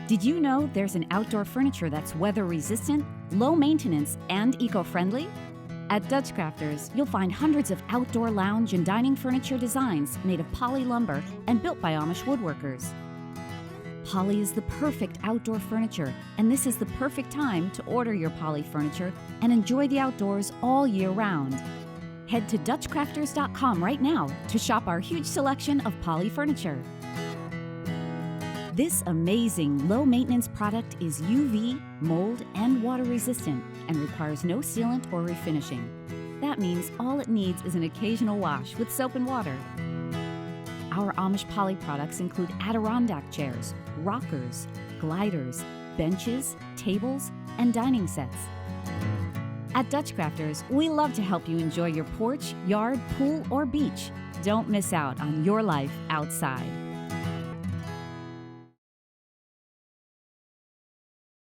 Did you know there's an outdoor furniture that's weather resistant, low maintenance, and eco-friendly? At DutchCrafters, you'll find hundreds of outdoor lounge and dining furniture designs made of poly lumber and built by Amish woodworkers. Poly is the perfect outdoor furniture, and this is the perfect time to order your poly furniture and enjoy the outdoors all year round. Head to DutchCrafters.com right now to shop our huge selection of poly furniture. This amazing low-maintenance product is UV, mold, and water-resistant and requires no sealant or refinishing. That means all it needs is an occasional wash with soap and water. Our Amish poly products include Adirondack chairs, rockers, gliders, benches, tables, and dining sets. At DutchCrafters, we love to help you enjoy your porch, yard, pool, or beach. Don't miss out on your life outside.